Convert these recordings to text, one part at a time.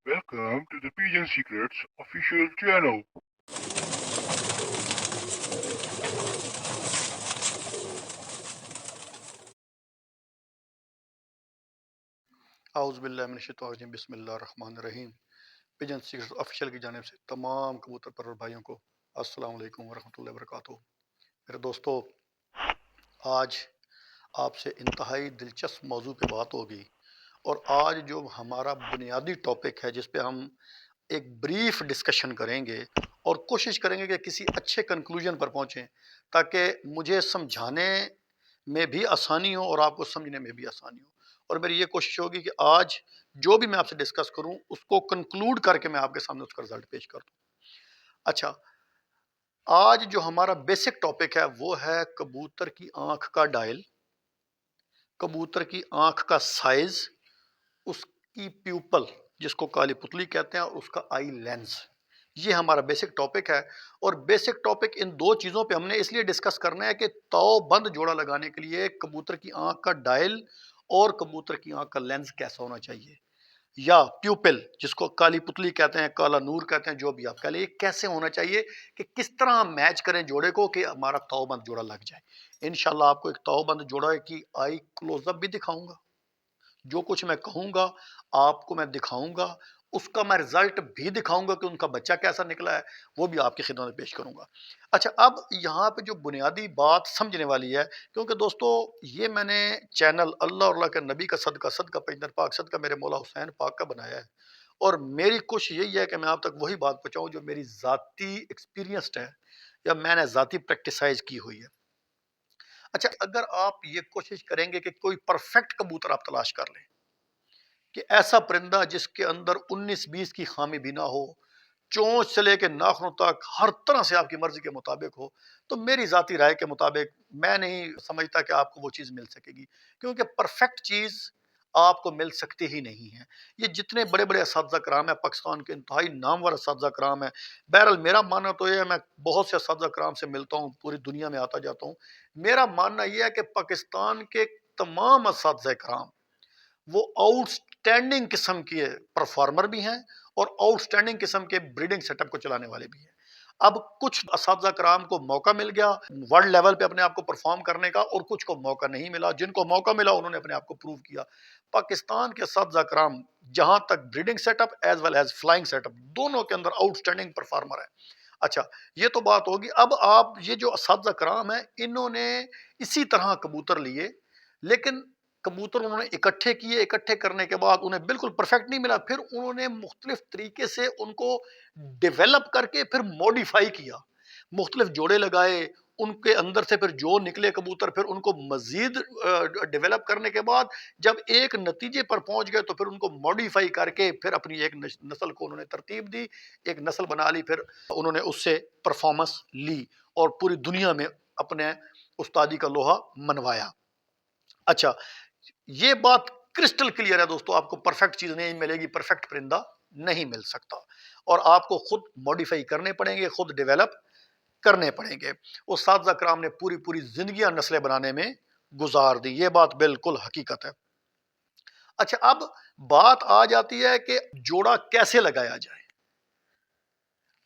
Welcome to the Pigeon Secrets official channel. اعوذ باللہ من الشیطان الرجیم، بسم اللہ الرحمن الرحیم۔ پیجن سیکرٹس آفیشیل کی جانب سے تمام کبوتر پرور بھائیوں کو السلام علیکم ورحمۃ اللہ وبرکاتہ۔ میرے دوستو، آج آپ سے انتہائی دلچسپ موضوع پہ بات ہوگی، اور آج جو ہمارا بنیادی ٹاپک ہے جس پہ ہم ایک بریف ڈسکشن کریں گے اور کوشش کریں گے کہ کسی اچھے کنکلوژن پر پہنچیں تاکہ مجھے سمجھانے میں بھی آسانی ہو اور آپ کو سمجھنے میں بھی آسانی ہو، اور میری یہ کوشش ہوگی کہ آج جو بھی میں آپ سے ڈسکس کروں اس کو کنکلوڈ کر کے میں آپ کے سامنے اس کا رزلٹ پیش کر دوں۔ اچھا، آج جو ہمارا بیسک ٹاپک ہے وہ ہے کبوتر کی آنکھ کا ڈائل، کبوتر کی آنکھ کا سائز، اس کی پیوپل جس کو کالی پتلی کہتے ہیں، اور اس کا آئی لینس۔ یہ ہمارا بیسک ٹاپک ہے، اور بیسک ٹاپک ان دو چیزوں پہ ہم نے اس لیے ڈسکس کرنا ہے کہ تو بند جوڑا لگانے کے لیے کبوتر کی آنکھ کا ڈائل اور کبوتر کی آنکھ کا لینس کیسا ہونا چاہیے، یا پیوپل جس کو کالی پتلی کہتے ہیں، کالا نور کہتے ہیں، جو بھی آپ کہہ لیں، یہ کیسے ہونا چاہیے کہ کس طرح ہم میچ کریں جوڑے کو کہ ہمارا تو بند جوڑا لگ جائے۔ انشاءاللہ آپ کو ایک تو بند جوڑا کی آئی کلوز اپ بھی دکھاؤں گا، جو کچھ میں کہوں گا آپ کو میں دکھاؤں گا، اس کا میں رزلٹ بھی دکھاؤں گا کہ ان کا بچہ کیسا نکلا ہے، وہ بھی آپ کی خدمت میں پیش کروں گا۔ اچھا، اب یہاں پہ جو بنیادی بات سمجھنے والی ہے، کیونکہ دوستو یہ میں نے چینل اللہ اور اللہ کے نبی کا صدقہ، صدقہ پیغمبر پاک، صدقہ میرے مولا حسین پاک کا بنایا ہے، اور میری کوشش یہی ہے کہ میں آپ تک وہی بات پہنچاؤں جو میری ذاتی ایکسپیرینسڈ ہے یا میں نے ذاتی پریکٹیسائز کی ہوئی ہے۔ اچھا، اگر آپ یہ کوشش کریں گے کہ کوئی پرفیکٹ کبوتر آپ تلاش کر لیں، کہ ایسا پرندہ جس کے اندر 19-20 کی خامی بھی نہ ہو، چونچ سے لے کے ناخنوں تک ہر طرح سے آپ کی مرضی کے مطابق ہو، تو میری ذاتی رائے کے مطابق میں نہیں سمجھتا کہ آپ کو وہ چیز مل سکے گی، کیونکہ پرفیکٹ چیز آپ کو مل سکتی ہی نہیں ہے۔ یہ جتنے بڑے بڑے اساتذہ کرام ہیں، پاکستان کے انتہائی نامور اساتذہ کرام ہیں، بہرحال میرا ماننا تو یہ ہے، میں بہت سے اساتذہ کرام سے ملتا ہوں، پوری دنیا میں آتا جاتا ہوں، میرا ماننا یہ ہے کہ پاکستان کے تمام اساتذہ کرام وہ آؤٹ سٹینڈنگ قسم کے پرفارمر بھی ہیں اور آؤٹ سٹینڈنگ قسم کے بریڈنگ سیٹ اپ کو چلانے والے بھی ہیں۔ اب کچھ اساتذہ کرام کو موقع مل گیا ورلڈ لیول پہ اپنے آپ کو پرفارم کرنے کا، اور کچھ کو موقع نہیں ملا، جن کو موقع ملا انہوں نے اپنے آپ کو پروو کیا۔ پاکستان کے اساتذہ کرام جہاں تک breeding set up as well as flying set up دونوں کے اندر آؤٹ سٹینڈنگ پرفارمر ہے۔ اچھا، یہ تو بات ہوگی۔ اب آپ یہ جو اساتذہ کرام ہیں انہوں نے اسی طرح کبوتر لیے، لیکن کبوتر انہوں نے اکٹھے کیے، اکٹھے کرنے کے بعد انہیں بالکل پرفیکٹ نہیں ملا، پھر انہوں نے مختلف طریقے سے ان کو ڈیولپ کر کے پھر موڈیفائی کیا، مختلف جوڑے لگائے، ان کے اندر سے پھر جو نکلے کبوتر پھر ان کو مزید ڈیولپ کرنے کے بعد جب ایک نتیجے پر پہنچ گئے تو پھر ان کو موڈیفائی کر کے پھر اپنی ایک نسل کو انہوں نے ترتیب دی، ایک نسل بنا لی، پھر انہوں نے اس سے پرفارمنس لی اور پوری دنیا میں اپنے استادی کا لوہا منوایا۔ اچھا، یہ بات کرسٹل کلیئر ہے دوستو، آپ کو پرفیکٹ چیز نہیں ملے گی، پرفیکٹ پرندہ نہیں مل سکتا، اور آپ کو خود موڈیفائی کرنے پڑیں گے، خود ڈیولپ کرنے پڑیں گے۔ اساتذہ کرام نے پوری پوری زندگیاں نسلیں بنانے میں گزار دی، یہ بات بالکل حقیقت ہے۔ اچھا، اب بات آ جاتی ہے کہ جوڑا کیسے لگایا جائے۔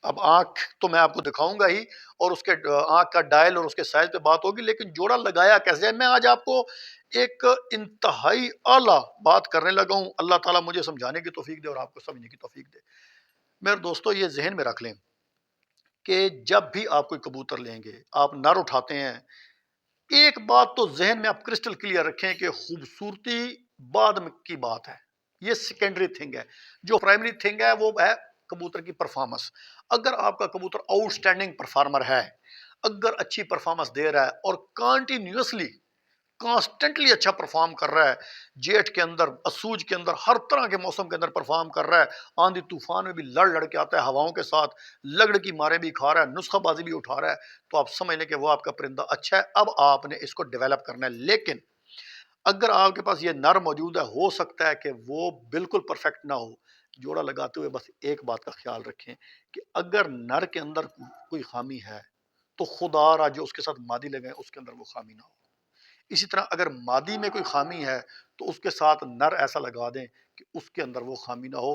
اب آنکھ تو میں آپ کو دکھاؤں گا ہی، اور اس کے آنکھ کا ڈائل اور اس کے سائز پہ بات ہوگی، لیکن جوڑا لگایا کیسے جائے میں آج آپ کو ایک انتہائی اعلیٰ بات کرنے لگا ہوں۔ اللہ تعالیٰ مجھے سمجھانے کی توفیق دے اور آپ کو سمجھنے کی توفیق دے۔ میرے دوستو، یہ ذہن میں رکھ لیں کہ جب بھی آپ کوئی کبوتر لیں گے، آپ نر اٹھاتے ہیں، ایک بات تو ذہن میں آپ کرسٹل کلیئر رکھیں کہ خوبصورتی بعد کی بات ہے، یہ سیکنڈری تھنگ ہے۔ جو پرائمری تھنگ ہے وہ ہے کبوتر کی پرفارمنس۔ اگر آپ کا کبوتر آؤٹ سٹینڈنگ پرفارمر ہے، اگر اچھی پرفارمنس دے رہا ہے اور کانٹینیوسلی کانسٹنٹلی اچھا پرفارم کر رہا ہے، جیٹ کے اندر، اسوج کے اندر، ہر طرح کے موسم کے اندر پرفارم کر رہا ہے، آندھی طوفان میں بھی لڑ لڑ کے آتا ہے، ہواؤں کے ساتھ لگڑ کی مارے بھی کھا رہا ہے، نسخہ بازی بھی اٹھا رہا ہے، تو آپ سمجھ لیں کہ وہ آپ کا پرندہ اچھا ہے۔ اب آپ نے اس کو ڈیولپ کرنا ہے، لیکن اگر آپ کے پاس یہ نر موجود ہے، ہو سکتا ہے کہ وہ بالکل پرفیکٹ نہ ہو۔ جوڑا لگاتے ہوئے بس ایک بات کا خیال رکھیں کہ اگر نر کے اندر کوئی خامی ہے تو خدا را جو اس کے ساتھ مادی لگائیں اس کے اندر وہ خامی نہ ہو۔ اسی طرح اگر مادی میں کوئی خامی ہے تو اس کے ساتھ نر ایسا لگا دیں کہ اس کے اندر وہ خامی نہ ہو۔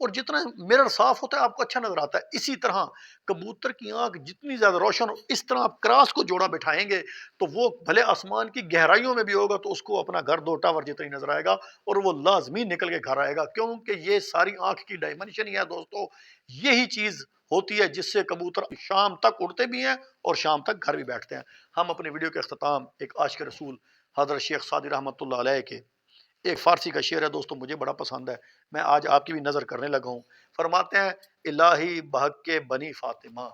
اور جتنا مرر صاف ہوتا ہے آپ کو اچھا نظر آتا ہے. اسی طرح کبوتر کی آنکھ جتنی زیادہ روشن ہو، اس طرح آپ کراس کو جوڑا بٹھائیں گے تو وہ بھلے آسمان کی گہرائیوں میں بھی ہوگا تو اس کو اپنا گھر 2 ٹاور جتنا ہی نظر آئے گا، اور وہ لازمی نکل کے گھر آئے گا، کیونکہ یہ ساری آنکھ کی ڈائمنشن ہی ہے دوستو. یہی چیز ہوتی ہے جس سے کبوتر شام تک اڑتے بھی ہیں اور شام تک گھر بھی بیٹھتے ہیں. ہم اپنے ویڈیو کے اختتام ایک عاشق رسول حضرت شیخ سعدی رحمۃ اللہ علیہ کے ایک فارسی کا شعر ہے دوستو، مجھے بڑا پسند ہے، میں آج آپ کی بھی نظر کرنے لگا ہوں. فرماتے ہیں الہی بحق کے بنی فاطمہ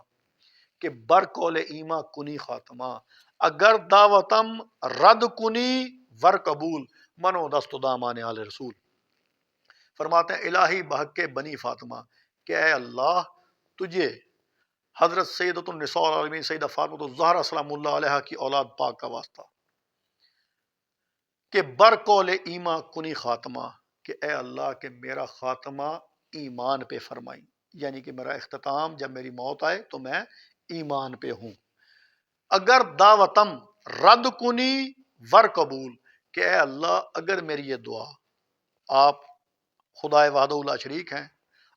کہ بر کول ایما کنی خاتمہ، اگر دعوتم رد کنی ور قبول منو دست و دامان آل رسول. فرماتے ہیں الہی بحق کے بنی فاطمہ کہ اے اللہ تجھے حضرت سیدۃ النساء العالمین سیدہ فاطمہ الزہرا سلام اللہ علیہ کی اولاد پاک کا واسطہ کہ بر قول ایما کنی خاتمہ، کہ اے اللہ کہ میرا خاتمہ ایمان پہ فرمائی، یعنی کہ میرا اختتام جب میری موت آئے تو میں ایمان پہ ہوں. اگر دعوتم رد کنی ور قبول، کہ اے اللہ اگر میری یہ دعا، آپ خدائے وحدہ لا شریک ہیں،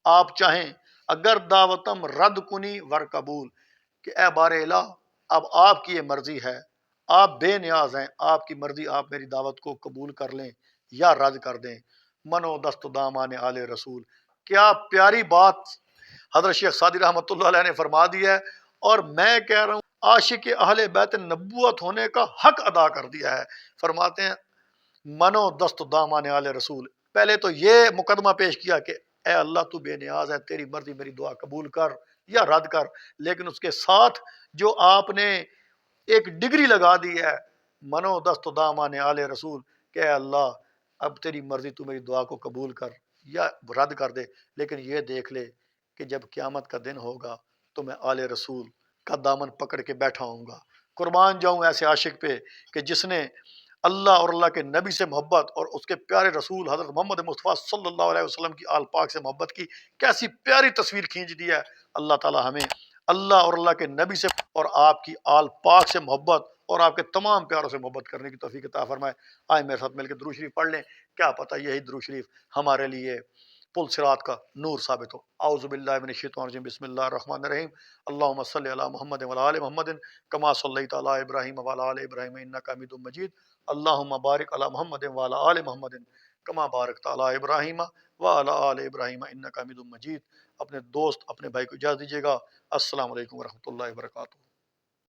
آپ چاہیں اگر دعوتم رد کنی ور قبول، کہ اے بار الہ اب آپ کی یہ مرضی ہے، آپ بے نیاز ہیں، آپ کی مرضی، آپ میری دعوت کو قبول کر لیں یا رد کر دیں. منو دست و دامان آل رسول، کیا پیاری بات حضرت شیخ سعدی رحمۃ اللہ علیہ نے فرما دی ہے، اور میں کہہ رہا ہوں عاشق اہل بیت نبوت ہونے کا حق ادا کر دیا ہے. فرماتے ہیں منو دست و دامان آل رسول، پہلے تو یہ مقدمہ پیش کیا کہ اے اللہ تو بے نیاز ہے، تیری مرضی میری دعا قبول کر یا رد کر، لیکن اس کے ساتھ جو آپ نے ایک ڈگری لگا دی ہے منو دست و دامان آل رسول، کہ اے اللہ اب تیری مرضی تو میری دعا کو قبول کر یا رد کر دے، لیکن یہ دیکھ لے کہ جب قیامت کا دن ہوگا تو میں آل رسول کا دامن پکڑ کے بیٹھا ہوں گا. قربان جاؤں ایسے عاشق پہ کہ جس نے اللہ اور اللہ کے نبی سے محبت اور اس کے پیارے رسول حضرت محمد مصطفیٰ صلی اللہ علیہ وسلم کی آل پاک سے محبت کی. کیسی پیاری تصویر کھینچ دی ہے. اللہ تعالی ہمیں اللہ اور اللہ کے نبی سے اور آپ کی آل پاک سے محبت اور آپ کے تمام پیاروں سے محبت کرنے کی توفیق عطا فرمائے. آئے میرے ساتھ مل کے درود شریف پڑھ لیں، کیا پتہ یہی درود شریف ہمارے لیے پل صراط کا نور ثابت ہو. اعوذ باللہ من الشیطان الرجیم، بسم اللہ الرحمن الرحیم. اللہم صلی علی محمد وعلی آل محمد کما صلیت علی ابراہیم وعلی آل ابراہیم انک حمید مجید. اللہم بارک علی محمد وعلی آل محمد کما بارکت علی ابراہیم وعلی آل ابراہیم انک حمید مجید. اپنے دوست اپنے بھائی کو اجازت دیجیے گا. السلام علیکم ورحمۃ اللہ وبرکاتہ.